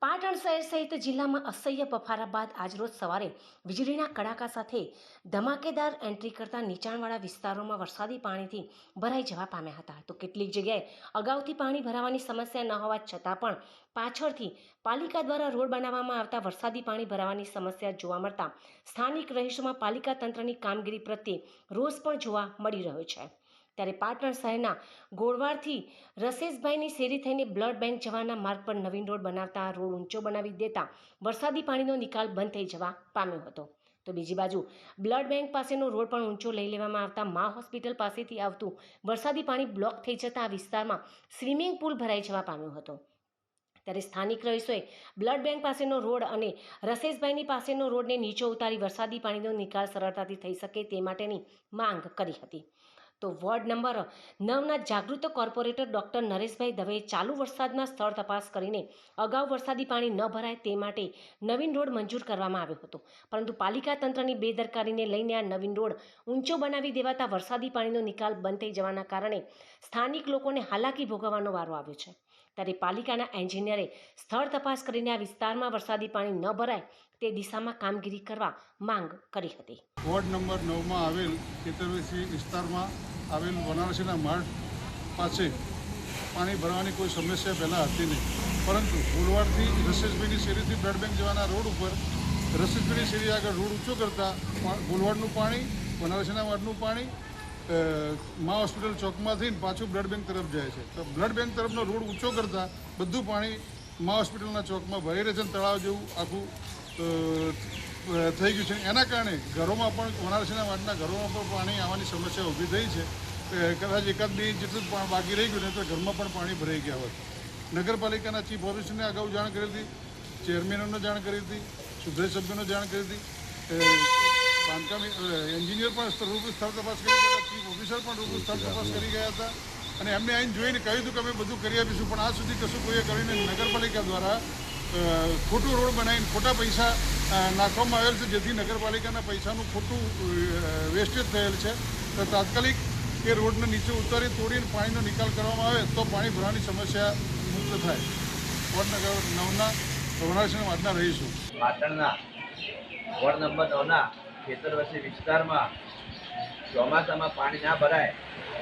પાટણ શહેર સહિત જિલ્લામાં અસહ્ય બફારા બાદ આજરોજ સવારે વીજળીના કડાકા સાથે ધમાકેદાર એન્ટ્રી કરતા નીચાણવાળા વિસ્તારોમાં વરસાદી પાણીથી ભરાઈ જવા પામ્યા હતા. તો કેટલીક જગ્યાએ અગાઉથી પાણી ભરાવાની સમસ્યા ન હોવા છતાં પણ પાછળથી પાલિકા દ્વારા રોડ બનાવવામાં આવતા વરસાદી પાણી ભરાવાની સમસ્યા જોવા મળતા સ્થાનિક રહીશોમાં પાલિકા તંત્રની કામગીરી પ્રત્યે રોષ પણ જોવા મળી રહ્યો છે. ત્યારે પાટણ શહેરના ગોળવાડથી રસેશભાઈની શેરી થઈને બ્લડ બેંક જવાના માર્ગ પર નવીન રોડ બનાવતા રોડ ઊંચો બનાવી દેતા વરસાદી પાણીનો નિકાલ બંધ થઈ જવા પામ્યો હતો. તો બીજી બાજુ બ્લડ બેંક પાસેનો રોડ પણ ઊંચો લઈ લેવામાં આવતા મા હોસ્પિટલ પાસેથી આવતું વરસાદી પાણી બ્લોક થઈ જતા આ વિસ્તારમાં સ્વિમિંગ પુલ ભરાઈ જવા પામ્યો હતો. ત્યારે સ્થાનિક રહીશોએ બ્લડ બેંક પાસેનો રોડ અને રસેશભાઈની પાસેનો રોડને નીચે ઉતારી વરસાદી પાણીનો નિકાલ સરળતાથી થઈ શકે તે માટેની માંગ કરી હતી. તો વોર્ડ નંબર 9ના જાગૃત કોર્પોરેટર ડૉક્ટર નરેશભાઈ દવેએ ચાલુ વરસાદમાં સ્થળ તપાસ કરીને અગાઉ વરસાદી પાણી ન ભરાય તે માટે નવીન રોડ મંજૂર કરવામાં આવ્યો હતો, પરંતુ પાલિકા તંત્રની બેદરકારીને લઈને આ નવીન રોડ ઊંચો બનાવી દેવાતા વરસાદી પાણીનો નિકાલ બંધ થઈ જવાના કારણે સ્થાનિક લોકોને હાલાકી ભોગવવાનો વારો આવ્યો છે. ત્યારે પાલિકાના એન્જિનિયરે સ્થળ તપાસ કરીને આ વિસ્તારમાં વરસાદી પાણી ન ભરાય તે દિશામાં કામગીરી કરવા માંગ કરી હતી. વોર્ડ નંબર 9માં આવેલ ખેતરવેસી વિસ્તારમાં આવેલ વનારસીના માર્ગ પાસે પાણી ભરવાની કોઈ સમસ્યા પહેલાં હતી નહીં, પરંતુ ગોળવાડથી રસેશભાઈની શેરીથી બ્લડ બેંક જવાના રોડ ઉપર રસેશભાઈની શેરી આગળ રોડ ઊંચો કરતાં ગોળવાડનું પાણી, વનારસીના વાડનું પાણી મા હોસ્પિટલ ચોકમાંથી પાછું બ્લડ બેંક તરફ જાય છે. તો બ્લડ બેંક તરફનો રોડ ઊંચો કરતાં બધું પાણી મા હોસ્પિટલના ચોકમાં ભરી રહે છે. તળાવ જેવું આખું થઈ ગયું છે. એના કારણે ઘરોમાં પણ વનારસીના વાડના ઘરોમાં પણ પાણી આવવાની સમસ્યા ઊભી થઈ છે. કદાચ એકાદ બે ઇંચ જેટલું પણ બાકી રહી ગયું ને તો ઘરમાં પણ પાણી ભરાઈ ગયા હોત. નગરપાલિકાના ચીફ ઓફિસરને અગાઉ જાણ કરી હતી, ચેરમેનોને જાણ કરી હતી, સુધરે સભ્યોને જાણ કરી હતી, બાંધકામ એન્જિનિયર પણ રૂબરૂ સ્થળ તપાસ કરી ગયા હતા, ચીફ ઓફિસર પણ રૂબરૂ સ્થળ તપાસ કરી ગયા હતા અને એમને આવીને જોઈને કહ્યું હતું કે અમે બધું કરી આપીશું, પણ આજ સુધી કશું કોઈએ કરીને નગરપાલિકા દ્વારા ખોટું રોડ બનાવીને ખોટા પૈસા નાખવામાં આવેલ છે, જેથી નગરપાલિકાના પૈસાનું ખોટું વેસ્ટેજ થયેલ છે. તો તાત્કાલિક એ રોડને નીચે ઉતારી તોડીને પાણીનો નિકાલ કરવામાં આવે તો પાણી ભરવાની સમસ્યા મુક્ત થાય. વોર્ડ નંબર 9ના વનારસીના વાડના રહીશું. પાટણના વોર્ડ નંબર 9ના ખેતરવસી વિસ્તારમાં ચોમાસામાં પાણી ના ભરાય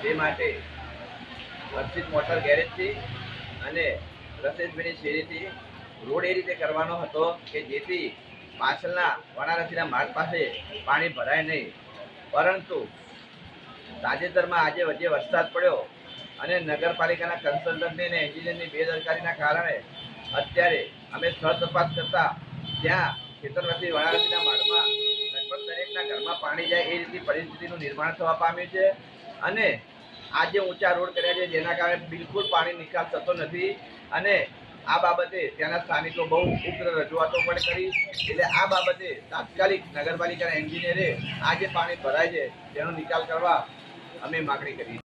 તે માટે અર્ચિત મોટર ગેરેજથી અને રસેશભાઈની શેરીથી રોડ એ રીતે કરવાનો હતો કે જેથી પાછળના વનારસીના માર્ગ પાસે પાણી ભરાય નહીં, પરંતુ તાજેતરમાં આજે વચ્ચે વરસાદ પડ્યો અને નગરપાલિકાના કન્સલ્ટન્ટની અને એન્જિનિયરની બેદરકારીના કારણે અત્યારે અમે સ્થળ તપાસ કરતા ત્યાં ખેતરવસી વનારસીના માર્ગમાં લગભગ દરેકના ઘરમાં પાણી જાય એ રીતની પરિસ્થિતિનું નિર્માણ થવા પામ્યું છે અને આજે ઊંચા રોડ કર્યા છે જેના કારણે બિલકુલ પાણી નિકાલ થતો નથી અને આ બાબતે ત્યાંના સ્થાનિકો બહુ ઉગ્ર રજૂઆતો પણ કરી. એટલે આ બાબતે તાત્કાલિક નગરપાલિકાના એન્જિનિયરે આ જે પાણી ભરાય છે તેનો નિકાલ કરવા અમે માગણી કરી.